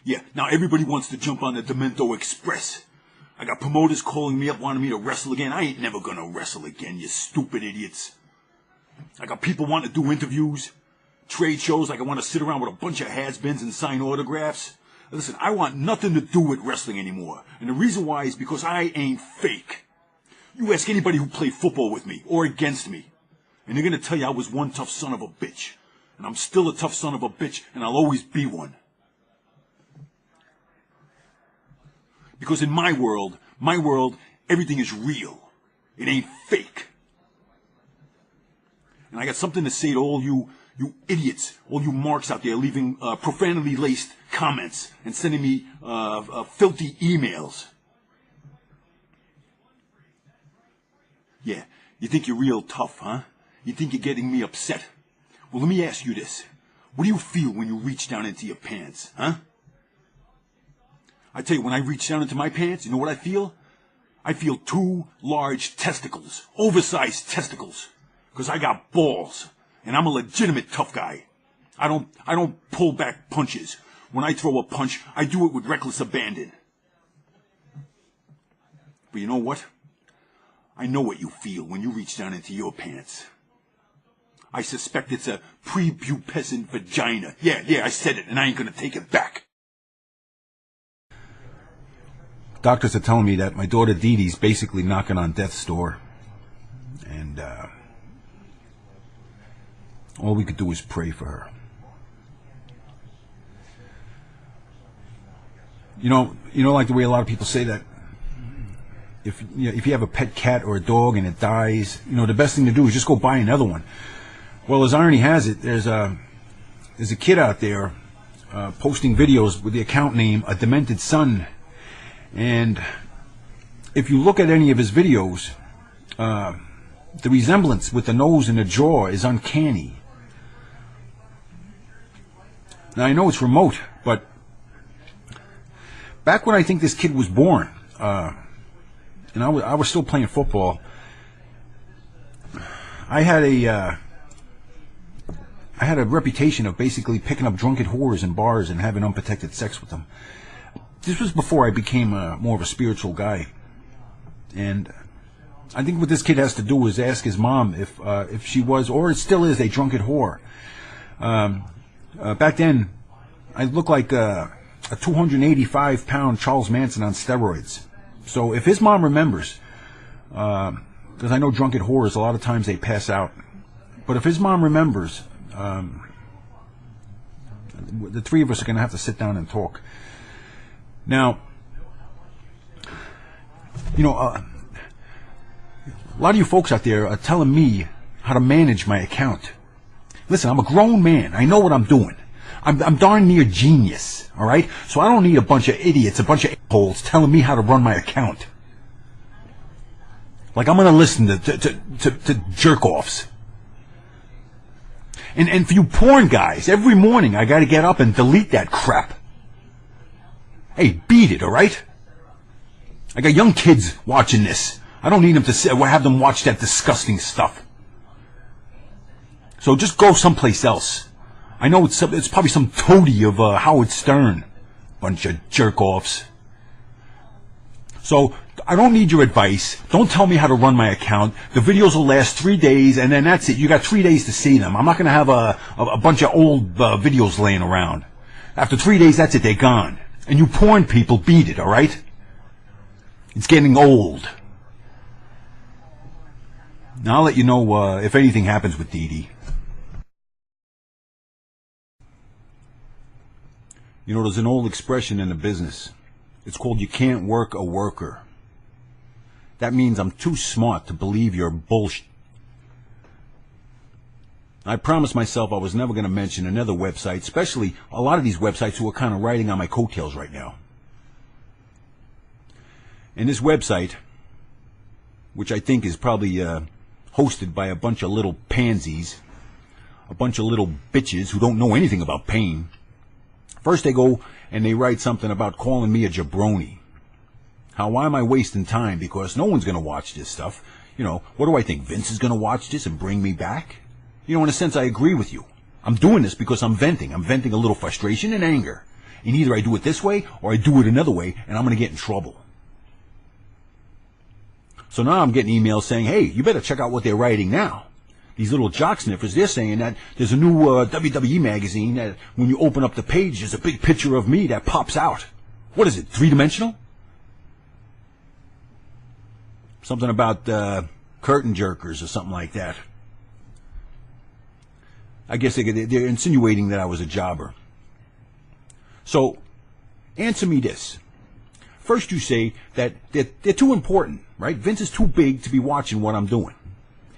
Yeah, now everybody wants to jump on the Demento Express. I got promoters calling me up wanting me to wrestle again. I ain't never gonna wrestle again, you stupid idiots. I got people wanting to do interviews, trade shows, like I want to sit around with a bunch of has-beens and sign autographs. Listen, I want nothing to do with wrestling anymore. And the reason why is because I ain't fake. You ask anybody who played football with me or against me, and they're gonna tell you I was one tough son of a bitch. And I'm still a tough son of a bitch, and I'll always be one. Because in my world, everything is real. It ain't fake. And I got something to say to all you idiots, all you marks out there leaving profanity-laced comments and sending me filthy emails. Yeah, you think you're real tough, huh? You think you're getting me upset? Well, let me ask you this. What do you feel when you reach down into your pants, huh? I tell you, when I reach down into my pants, you know what I feel? I feel 2 large testicles, oversized testicles, because I got balls, and I'm a legitimate tough guy. I don't pull back punches. When I throw a punch, I do it with reckless abandon. But you know what? I know what you feel when you reach down into your pants. I suspect it's a prepubescent vagina. Yeah, I said it, and I ain't gonna take it back. Doctors are telling me that my daughter Dee Dee's basically knocking on death's door. And, all we could do is pray for her. You know, like the way a lot of people say that if you have a pet cat or a dog and it dies, the best thing to do is just go buy another one. Well, as irony has it, there's a kid out there posting videos with the account name A Demented Son. And if you look at any of his videos, the resemblance with the nose and the jaw is uncanny. Now, I know it's remote, but back when I think this kid was born, and I was still playing football, I had a reputation of basically picking up drunken whores in bars and having unprotected sex with them. This was before I became more of a spiritual guy. And I think what this kid has to do is ask his mom if she was, or it still is, a drunken whore. Back then, I looked like a 285-pound Charles Manson on steroids. So if his mom remembers, because I know drunken whores, a lot of times they pass out. But if his mom remembers, the 3 of us are going to have to sit down and talk. Now, a lot of you folks out there are telling me how to manage my account. Listen, I'm a grown man. I know what I'm doing. I'm darn near genius, all right? So I don't need a bunch of idiots, a bunch of a-holes telling me how to run my account. Like I'm going to listen to jerk-offs. And for you porn guys, every morning I got to get up and delete that crap. Hey, beat it, all right? I got young kids watching this. I don't need them to have them watch that disgusting stuff. So just go someplace else. I know it's probably some toady of Howard Stern. Bunch of jerk-offs. So I don't need your advice. Don't tell me how to run my account. The videos will last 3 days, and then that's it. You got 3 days to see them. I'm not going to have a bunch of old videos laying around. After 3 days, that's it. They're gone. And you porn people, beat it, all right? It's getting old. Now I'll let you know if anything happens with Dee Dee. There's an old expression in the business. It's called, you can't work a worker. That means I'm too smart to believe your bullshit. I promised myself I was never going to mention another website, especially a lot of these websites who are kind of riding on my coattails right now. And this website, which I think is probably hosted by a bunch of little pansies, a bunch of little bitches who don't know anything about pain. First they go and they write something about calling me a jabroni. Why am I wasting time? Because no one's going to watch this stuff. What do I think? Vince is going to watch this and bring me back? In a sense, I agree with you. I'm doing this because I'm venting. I'm venting a little frustration and anger. And either I do it this way or I do it another way, and I'm going to get in trouble. So now I'm getting emails saying, hey, you better check out what they're writing now. These little jock sniffers, they're saying that there's a new WWE magazine that when you open up the page, there's a big picture of me that pops out. What is it, three-dimensional? Something about curtain jerkers or something like that. I guess they're insinuating that I was a jobber. So, answer me this. First you say that they're too important, right? Vince is too big to be watching what I'm doing.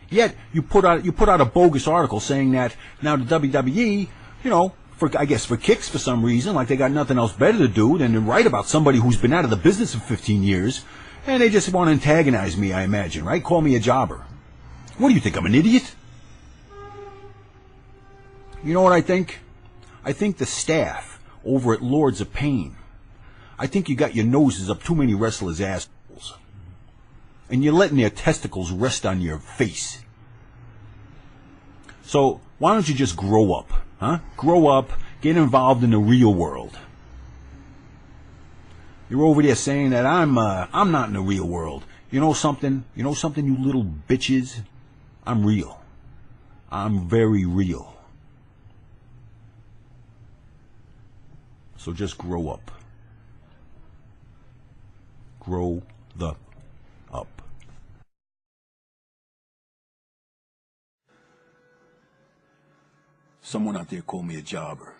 Yet, you put out a bogus article saying that now the WWE, you know, I guess for kicks for some reason, like they got nothing else better to do than to write about somebody who's been out of the business for 15 years, and they just want to antagonize me, I imagine, right? Call me a jobber. What do you think, I'm an idiot? You know what I think? I think the staff over at Lords of Pain, I think you got your noses up too many wrestlers' assholes. And you're letting their testicles rest on your face. So, why don't you just grow up, huh? Grow up, get involved in the real world. You're over there saying that I'm not in the real world. You know something? You know something, you little bitches? I'm real. I'm very real. So just grow up. Grow the up. Someone out there called me a jobber.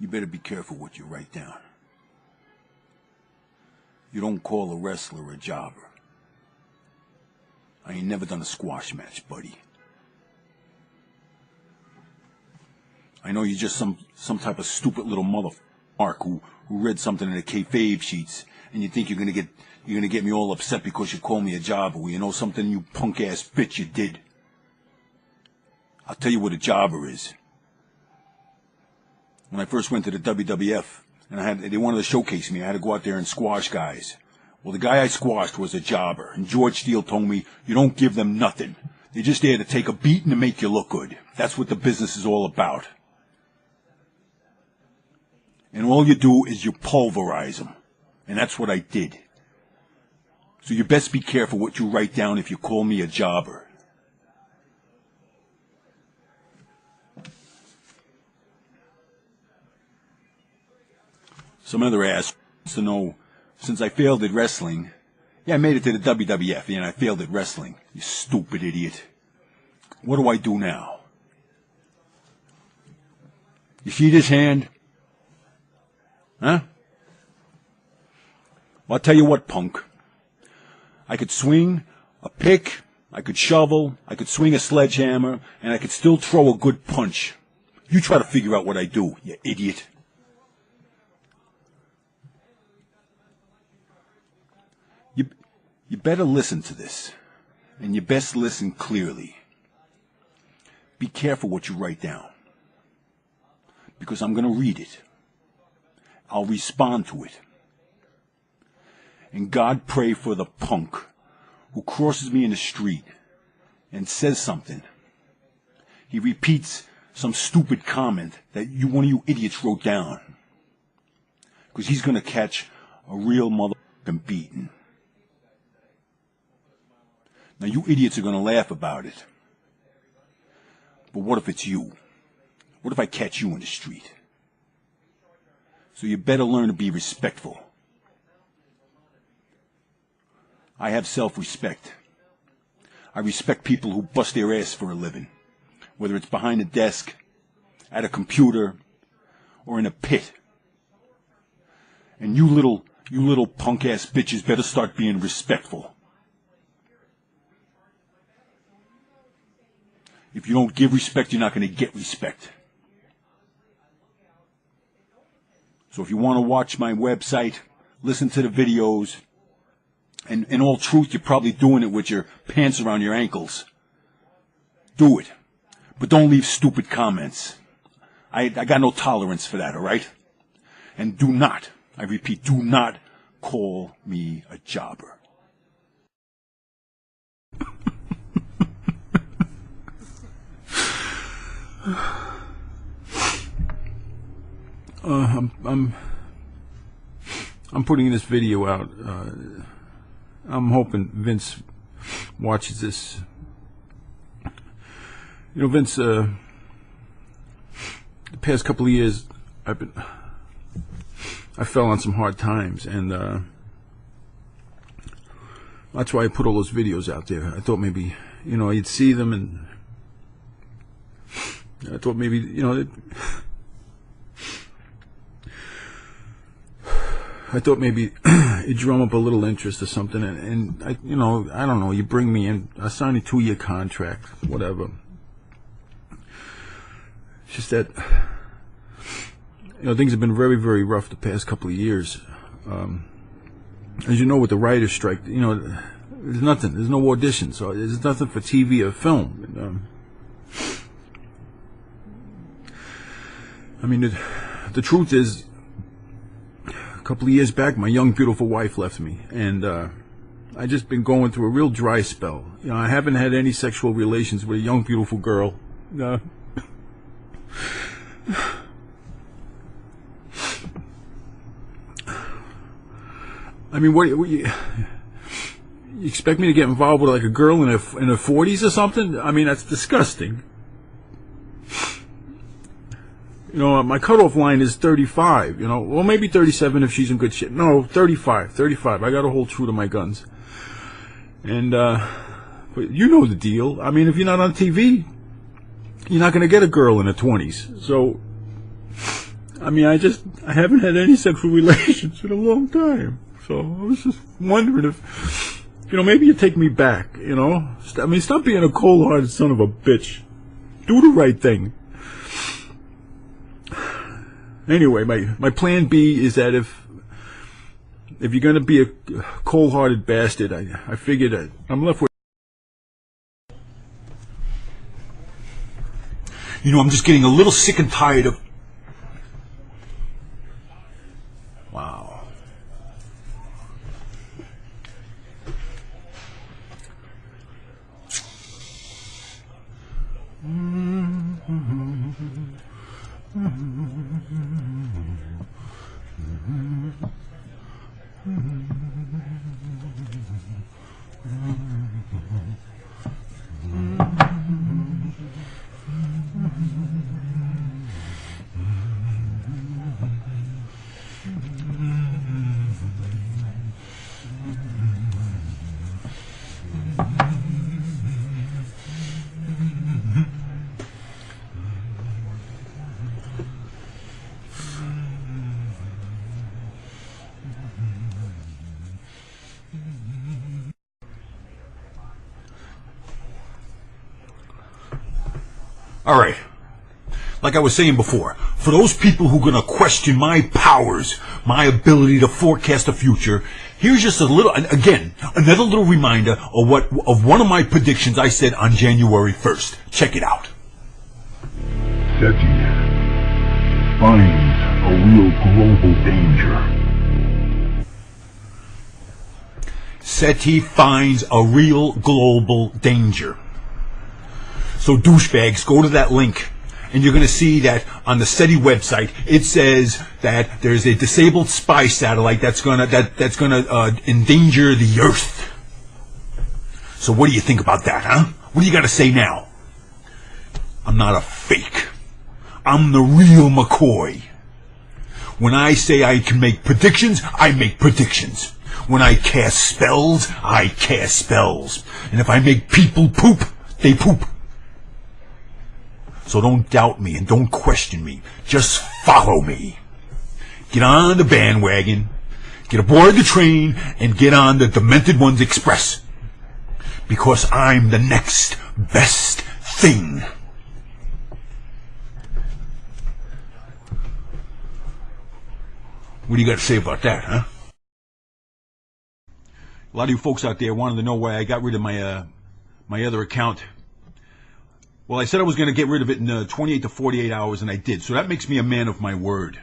You better be careful what you write down. You don't call a wrestler a jobber. I ain't never done a squash match, buddy. I know you're just some type of stupid little motherfucker who read something in the kayfabe sheets, and you think you're gonna get me all upset because you call me a jobber. Well, you know something, you punk ass bitch, you did. I'll tell you what a jobber is. When I first went to the WWF, and they wanted to showcase me, I had to go out there and squash guys. Well, the guy I squashed was a jobber, and George Steele told me, you don't give them nothing. They're just there to take a beating to make you look good. That's what the business is all about. And all you do is you pulverize them. And that's what I did. So you best be careful what you write down if you call me a jobber. Some other ass wants to know, since I failed at wrestling, yeah, I made it to the WWF, and I failed at wrestling. You stupid idiot. What do I do now? You see this hand? Huh? Well, I'll tell you what, punk. I could swing a pick, I could shovel, I could swing a sledgehammer, and I could still throw a good punch. You try to figure out what I do, you idiot. You better listen to this, and you best listen clearly. Be careful what you write down, because I'm going to read it. I'll respond to it. And God pray for the punk who crosses me in the street and says something. He repeats some stupid comment that one of you idiots wrote down. Because he's going to catch a real motherfucking beating. Now you idiots are going to laugh about it. But what if it's you? What if I catch you in the street? So you better learn to be respectful. I have self-respect. I respect people who bust their ass for a living, whether it's behind a desk, at a computer, or in a pit. And you little punk-ass bitches better start being respectful. If you don't give respect, you're not going to get respect. So if you want to watch my website, listen to the videos, and in all truth, you're probably doing it with your pants around your ankles. Do it. But don't leave stupid comments. I got no tolerance for that, all right? And do not, I repeat, do not call me a jobber. I'm putting this video out. I'm hoping Vince watches this. You know, Vince, the past couple of years, I fell on some hard times, and that's why I put all those videos out there. I thought maybe, you know, you'd see them, and I thought maybe, you know, I thought maybe it'd drum up a little interest or something, and I, you know, I don't know, you bring me in, I signed a 2-year contract, whatever. It's just that, you know, things have been very, very rough the past couple of years. As you know, with the writer's strike, you know, there's nothing, there's no auditions, so there's nothing for TV or film. I mean, the truth is, a couple of years back, my young, beautiful wife left me, and I just been going through a real dry spell. You know, I haven't had any sexual relations with a young, beautiful girl. I mean, what you expect me to get involved with, like, a girl in her 40s or something? I mean, that's disgusting. You know, my cutoff line is 35, you know, well, maybe 37 if she's in good shape. No, 35. I got to hold true to my guns. And, but you know the deal. I mean, if you're not on TV, you're not going to get a girl in her 20s. So, I mean, I haven't had any sexual relations in a long time. So, I was just wondering if, you know, maybe you take me back, you know. I mean, stop being a cold-hearted son of a bitch. Do the right thing. Anyway, my plan B is that if you're going to be a cold-hearted bastard, I figured that I'm left with... You know, I'm just getting a little sick and tired of... Wow. All right. Like I was saying before, for those people who are going to question my powers, my ability to forecast the future, here's just a little, again, another little reminder of one of my predictions I said on January 1st. Check it out. SETI finds a real global danger. SETI finds a real global danger. So douchebags, go to that link, and you're going to see that on the SETI website, it says that there's a disabled spy satellite that's going to endanger the Earth. So what do you think about that, huh? What do you got to say now? I'm not a fake. I'm the real McCoy. When I say I can make predictions, I make predictions. When I cast spells, I cast spells. And if I make people poop, they poop. So don't doubt me and don't question me. Just follow me. Get on the bandwagon, get aboard the train, and get on the Demented Ones Express. Because I'm the next best thing. What do you got to say about that, huh? A lot of you folks out there wanted to know why I got rid of my other account. Well, I said I was going to get rid of it in 28 to 48 hours, and I did. So that makes me a man of my word.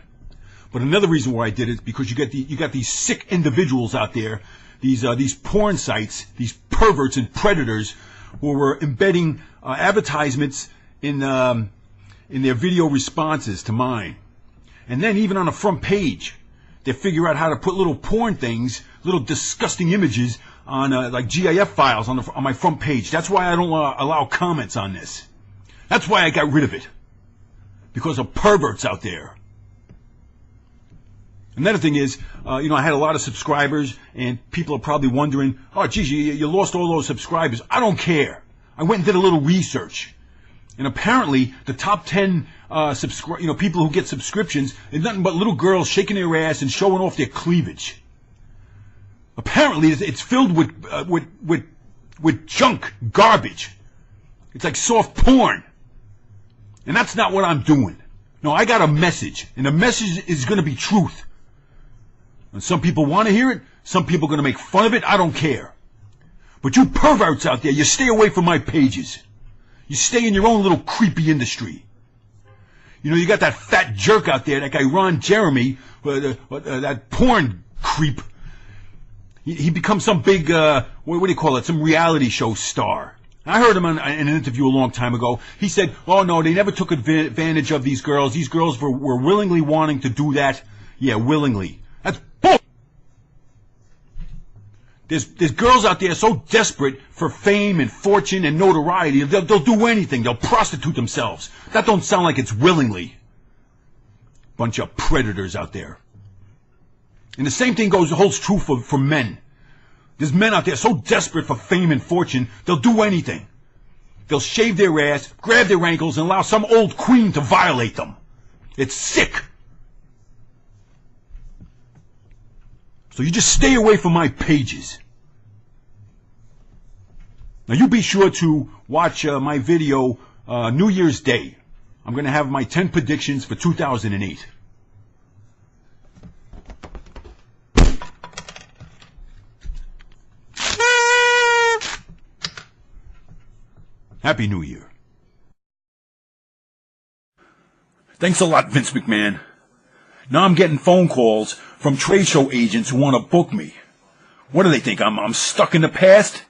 But another reason why I did it is because you got these sick individuals out there, these porn sites, these perverts and predators, who were embedding advertisements in their video responses to mine. And then even on the front page, they figure out how to put little porn things, little disgusting images on like GIF files on my front page. That's why I don't allow comments on this. That's why I got rid of it. Because of perverts out there. Another thing is, I had a lot of subscribers, and people are probably wondering, oh, geez, you lost all those subscribers. I don't care. I went and did a little research. And apparently, the top 10 people who get subscriptions is nothing but little girls shaking their ass and showing off their cleavage. Apparently, it's filled with junk, garbage. It's like soft porn. And that's not what I'm doing. No, I got a message, and the message is going to be truth. And some people want to hear it. Some people are going to make fun of it. I don't care. But you perverts out there, you stay away from my pages. You stay in your own little creepy industry. You got that fat jerk out there, that guy Ron Jeremy, that porn creep. He becomes some big, what do you call it, some reality show star. I heard him in an interview a long time ago. He said, oh no, they never took advantage of these girls. These girls were willingly wanting to do that. Yeah, willingly. That's bull. There's girls out there so desperate for fame and fortune and notoriety, they'll do anything. They'll prostitute themselves. That don't sound like it's willingly. Bunch of predators out there. And the same thing holds true for men. There's men out there so desperate for fame and fortune, they'll do anything. They'll shave their ass, grab their ankles, and allow some old queen to violate them. It's sick. So you just stay away from my pages. Now you be sure to watch my video New Year's Day. I'm going to have my 10 predictions for 2008. Happy New Year. Thanks a lot, Vince McMahon. Now I'm getting phone calls from trade show agents who want to book me. What do they think? I'm stuck in the past?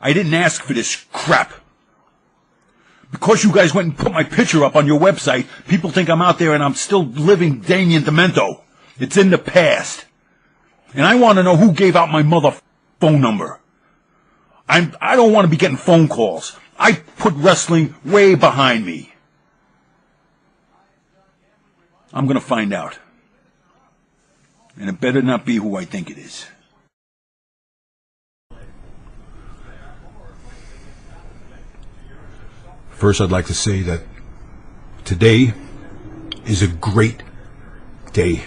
I didn't ask for this crap. Because you guys went and put my picture up on your website, people think I'm out there and I'm still living Damien Demento. It's in the past. And I want to know who gave out my mother phone number. I don't want to be getting phone calls. I put wrestling way behind me. I'm going to find out. And it better not be who I think it is. First, I'd like to say that today is a great day.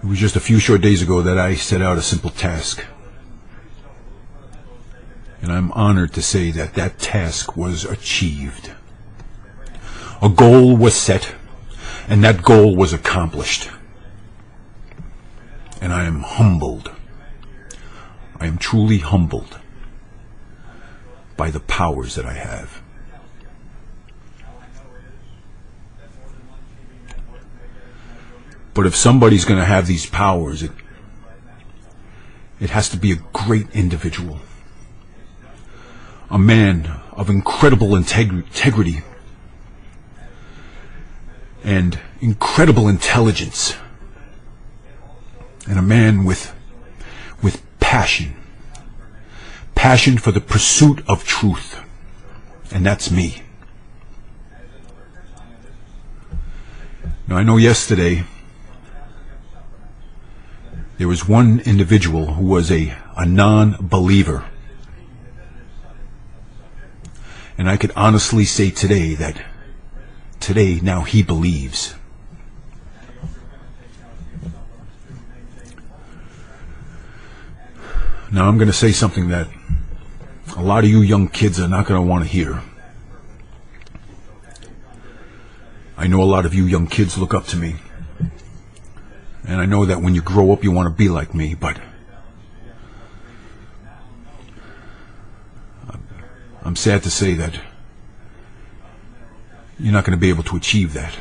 It was just a few short days ago that I set out a simple task. And I'm honored to say that that task was achieved. A goal was set, and that goal was accomplished. And I am humbled. I am truly humbled by the powers that I have. But if somebody's going to have these powers, it has to be a great individual. A man of incredible integrity and incredible intelligence. And a man with passion. Passion for the pursuit of truth. And that's me. Now I know yesterday there was one individual who was a non-believer. And I could honestly say today that now he believes. Now I'm going to say something that a lot of you young kids are not going to want to hear. I know a lot of you young kids look up to me. And I know that when you grow up you want to be like me, but I'm sad to say that you're not going to be able to achieve that.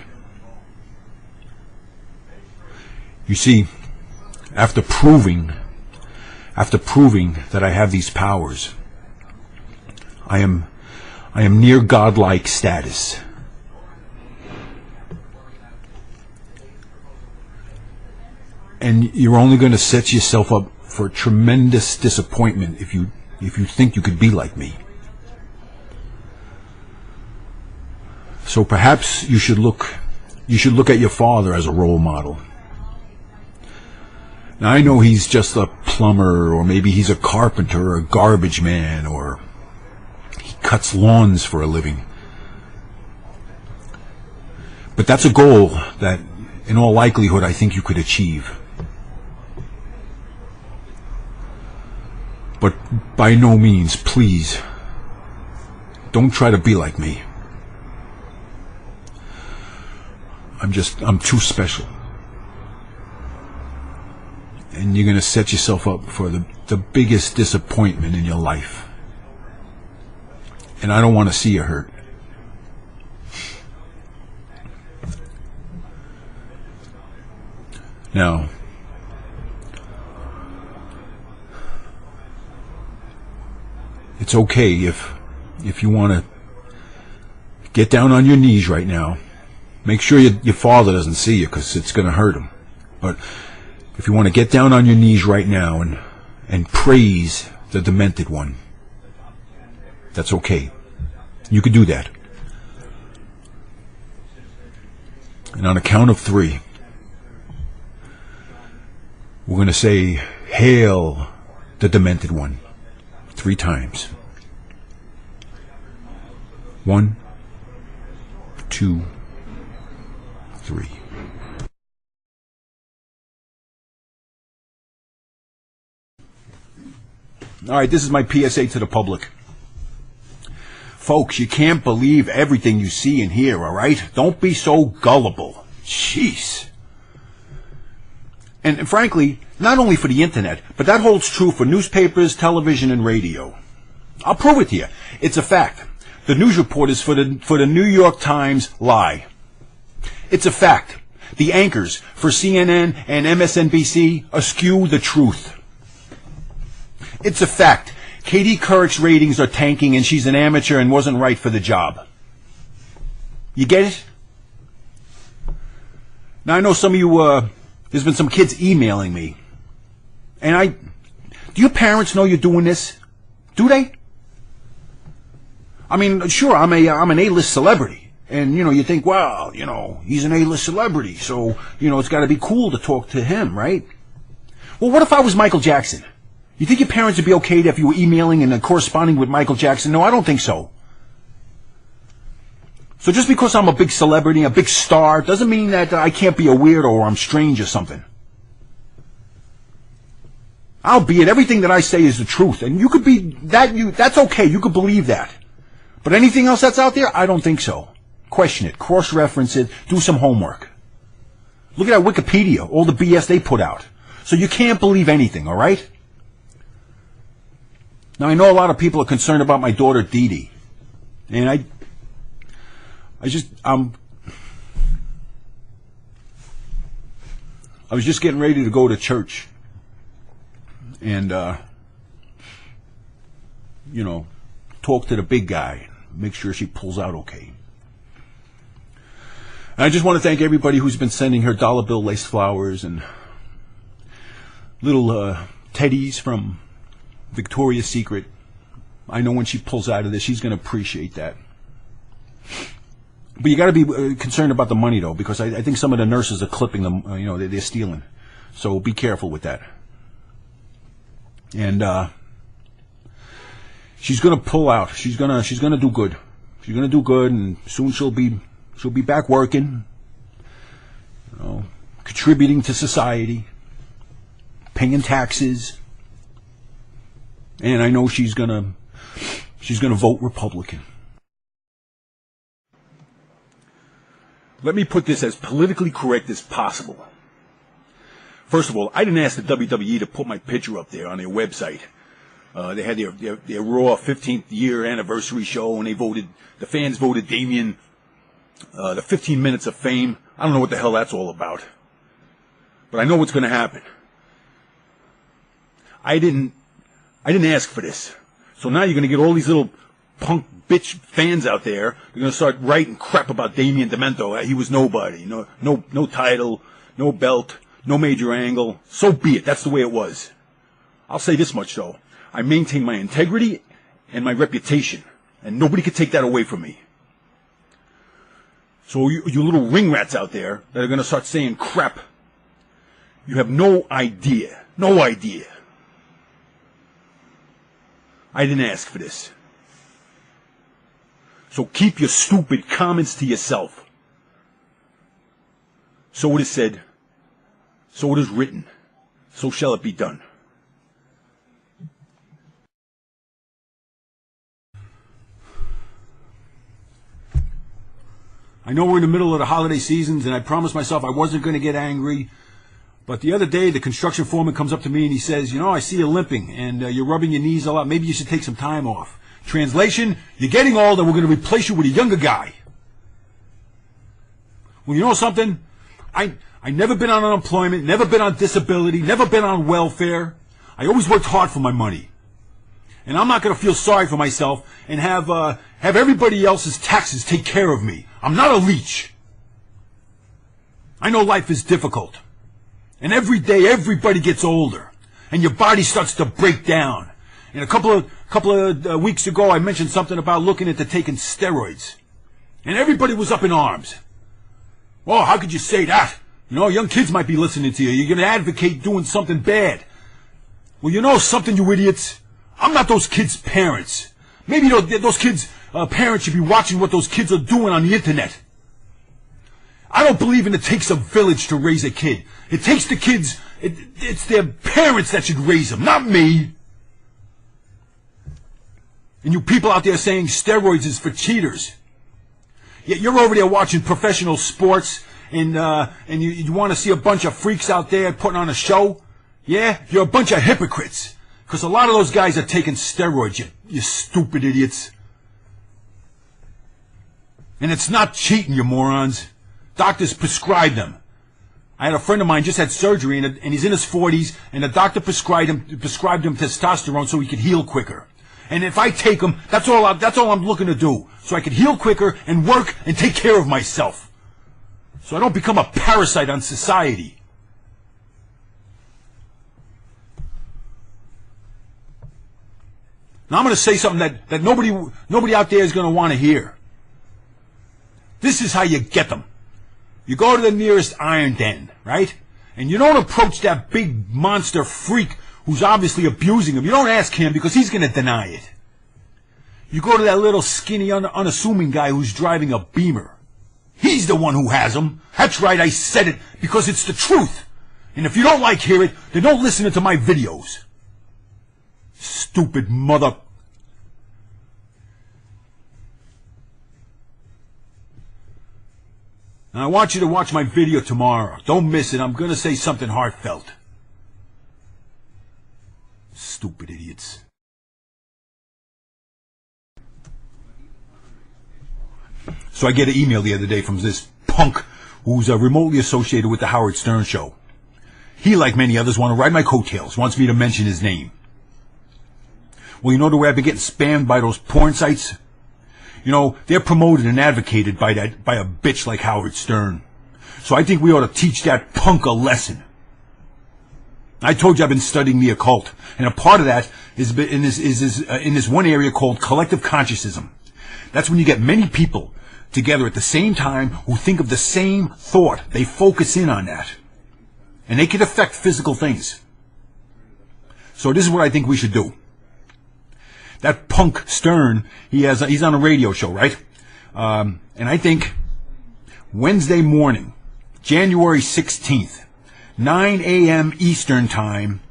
You see, after proving that I have these powers, I am I am near godlike status. And you're only going to set yourself up for tremendous disappointment if you think you could be like me. So perhaps you should look at your father as a role model. Now I know he's just a plumber, or maybe he's a carpenter or a garbage man, or he cuts lawns for a living. But that's a goal that in all likelihood I think you could achieve. But by no means, please, don't try to be like me. I'm too special. And you're going to set yourself up for the biggest disappointment in your life. And I don't want to see you hurt. Now, it's okay if you want to get down on your knees right now. Make sure your father doesn't see you, because it's going to hurt him. But if you want to get down on your knees right now and praise the Demented One, that's okay. You can do that. And on a count of 3, we're going to say, "Hail the Demented One," 3 times. 1, 2, 3. All right, this is my PSA to the public. Folks, you can't believe everything you see and hear, all right? Don't be so gullible. Jeez. And frankly, not only for the internet, but that holds true for newspapers, television, and radio. I'll prove it to you. It's a fact. The news reporters for the New York Times lie. It's a fact. The anchors for CNN and MSNBC eschew the truth. It's a fact. Katie Couric's ratings are tanking, and she's an amateur and wasn't right for the job. You get it? Now I know some of you, there's been some kids emailing me. And do your parents know you're doing this? Do they? I mean, sure, I'm an A-list celebrity. And, you think, well, he's an A-list celebrity, so, it's got to be cool to talk to him, right? Well, what if I was Michael Jackson? You think your parents would be okay if you were emailing and corresponding with Michael Jackson? No, I don't think so. So just because I'm a big celebrity, a big star, doesn't mean that I can't be a weirdo or I'm strange or something. Albeit, everything that I say is the truth, and you could be that's okay, you could believe that. But anything else that's out there, I don't think so. Question it, cross-reference it, do some homework. Look at that Wikipedia, all the BS they put out. So you can't believe anything, all right? Now, I know a lot of people are concerned about my daughter, Dee Dee. And I was just getting ready to go to church. And, talk to the big guy. Make sure she pulls out okay. And I just want to thank everybody who's been sending her dollar bill lace flowers and little teddies from Victoria's Secret. I know when she pulls out of this, she's going to appreciate that. But you got to be concerned about the money, though, because I think some of the nurses are clipping them. They're stealing. So be careful with that. And she's going to pull out. She's going to do good. She's going to do good, and soon she'll be back working. Contributing to society, paying taxes. And I know she's gonna vote Republican. Let me put this as politically correct as possible. First of all, I didn't ask the WWE to put my picture up there on their website. They had their Raw 15th year anniversary show, and the fans voted Damien the 15 minutes of fame. I don't know what the hell that's all about. But I know what's going to happen. I didn't ask for this. So now you're going to get all these little punk bitch fans out there. They're going to start writing crap about Damien Demento. He was nobody. No title, no belt, no major angle. So be it. That's the way it was. I'll say this much, though. I maintain my integrity and my reputation, and nobody can take that away from me. So you little ring rats out there that are going to start saying crap, you have no idea. No idea. I didn't ask for this. So keep your stupid comments to yourself. So it is said, so it is written, so shall it be done. I know we're in the middle of the holiday seasons, and I promised myself I wasn't going to get angry. But the other day, the construction foreman comes up to me and he says, you know, I see you limping, and you're rubbing your knees a lot. Maybe you should take some time off. Translation, you're getting old, and we're going to replace you with a younger guy. Well, you know something? I never been on unemployment, never been on disability, never been on welfare. I always worked hard for my money. And I'm not going to feel sorry for myself and have everybody else's taxes take care of me. I'm not a leech. I know life is difficult. And every day everybody gets older. And your body starts to break down. And a couple of weeks ago I mentioned something about looking into taking steroids. And everybody was up in arms. Oh, how could you say that? You know, young kids might be listening to you. You're going to advocate doing something bad. Well, you know something, you idiots? I'm not those kids' parents. Maybe those kids' parents should be watching what those kids are doing on the internet. I don't believe in it takes a village to raise a kid. It takes the kids, it's their parents that should raise them, not me. And you people out there saying steroids is for cheaters. Yet you're over there watching professional sports and you want to see a bunch of freaks out there putting on a show. Yeah, you're a bunch of hypocrites. Because a lot of those guys are taking steroids, you stupid idiots. And it's not cheating, you morons. Doctors prescribe them. I had a friend of mine just had surgery, and he's in his 40s, and the doctor prescribed him testosterone so he could heal quicker. And if I take them, that's all I'm looking to do, so I could heal quicker and work and take care of myself, so I don't become a parasite on society. Now I'm going to say something that nobody out there is going to want to hear. This is how you get them. You go to the nearest iron den, right? And you don't approach that big monster freak who's obviously abusing him. You don't ask him because he's going to deny it. You go to that little skinny, unassuming guy who's driving a Beamer. He's the one who has them. That's right, I said it because it's the truth. And if you don't like hear it, then don't listen to my videos. Stupid mother. And I want you to watch my video tomorrow. Don't miss it. I'm going to say something heartfelt. Stupid idiots. So I get an email the other day from this punk who's remotely associated with the Howard Stern show. He, like many others, want to ride my coattails, wants me to mention his name. Well, you know the way I've been getting spammed by those porn sites? You know, they're promoted and advocated by a bitch like Howard Stern. So I think we ought to teach that punk a lesson. I told you I've been studying the occult, and a part of that is in this one area called collective consciousism. That's when you get many people together at the same time who think of the same thought. They focus in on that. And they can affect physical things. So this is what I think we should do. That punk Stern, he's on a radio show, right? And I think Wednesday morning, January 16th, 9 a.m. Eastern Time,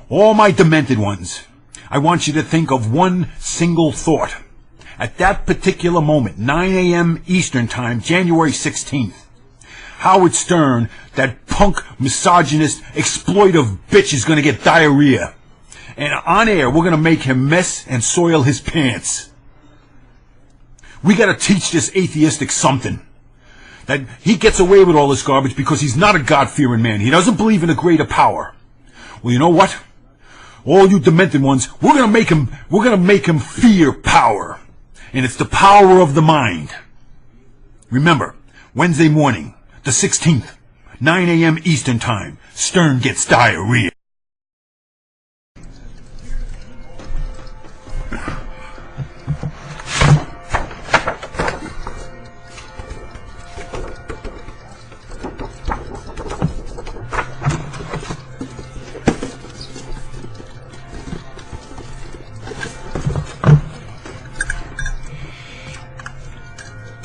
all my demented ones, I want you to think of one single thought. At that particular moment, 9 a.m. Eastern Time, January 16th, Howard Stern, that punk, misogynist, exploitive bitch is going to get diarrhea. And on air, we're going to make him mess and soil his pants. We got to teach this atheistic something. That he gets away with all this garbage because he's not a God-fearing man. He doesn't believe in a greater power. Well, you know what? All you demented ones, we're going to make him fear power. And it's the power of the mind. Remember, Wednesday morning, the 16th, 9 a.m. Eastern Time, Stern gets diarrhea.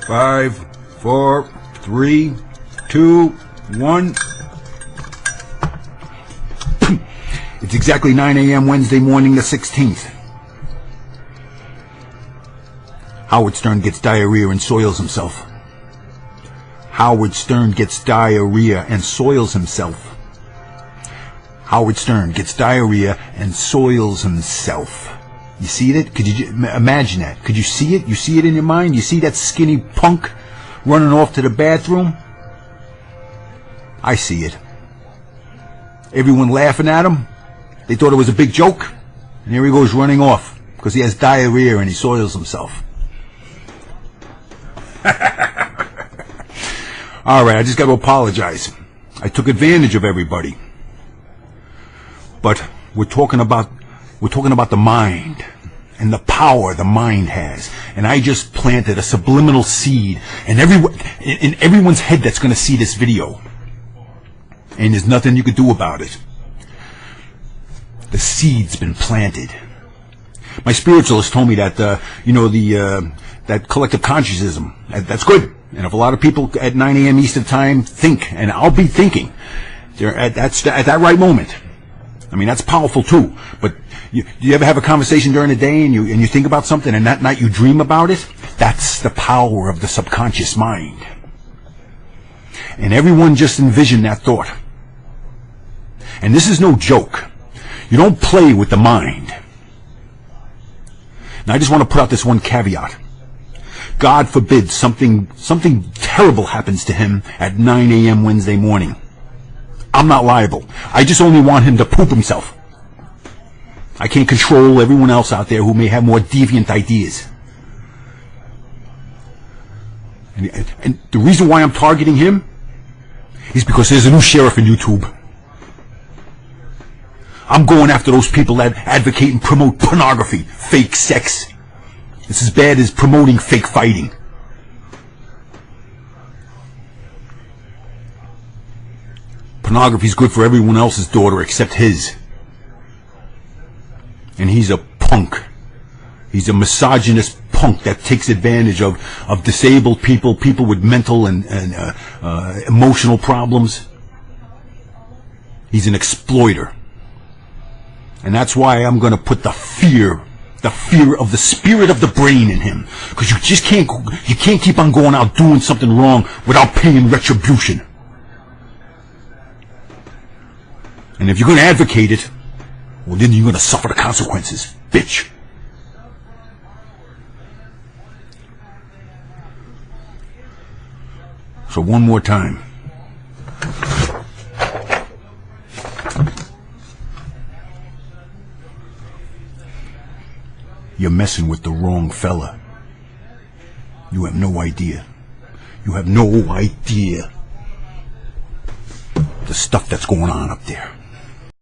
Five, 4, 3, 2, 1. It's exactly 9 a.m. Wednesday morning, the 16th. Howard Stern gets diarrhea and soils himself. Howard Stern gets diarrhea and soils himself. Howard Stern gets diarrhea and soils himself. You see it? Could you imagine that? Could you see it? You see it in your mind? You see that skinny punk running off to the bathroom? I see it. Everyone laughing at him. They thought it was a big joke. And here he goes running off because he has diarrhea and he soils himself. Alright, I just got to apologize. I took advantage of everybody. But we're talking about the mind and the power the mind has. And I just planted a subliminal seed in everyone's head that's going to see this video. And there's nothing you could do about it. The seed's been planted. My spiritualist told me that, that collective consciousness, that's good. And if a lot of people at 9 a.m. Eastern Time think, and I'll be thinking, they're at that right moment. I mean, that's powerful too. But do you ever have a conversation during the day and you think about something and that night you dream about it? That's the power of the subconscious mind. And everyone just envision that thought. And this is no joke. You don't play with the mind. Now, I just want to put out this one caveat. God forbid something terrible happens to him at 9 a.m. Wednesday morning. I'm not liable. I just only want him to poop himself. I can't control everyone else out there who may have more deviant ideas. And the reason why I'm targeting him is because there's a new sheriff in YouTube. I'm going after those people that advocate and promote pornography, fake sex. It's as bad as promoting fake fighting. Pornography's good for everyone else's daughter except his. And he's a punk. He's a misogynist punk that takes advantage of disabled people, people with mental and emotional problems. He's an exploiter. And that's why I'm going to put the fear of the spirit of the brain in him. Because you can't keep on going out doing something wrong without paying retribution. And if you're going to advocate it, well, then you're going to suffer the consequences, bitch. So one more time. You're messing with the wrong fella. You have no idea. You have no idea the stuff that's going on up there.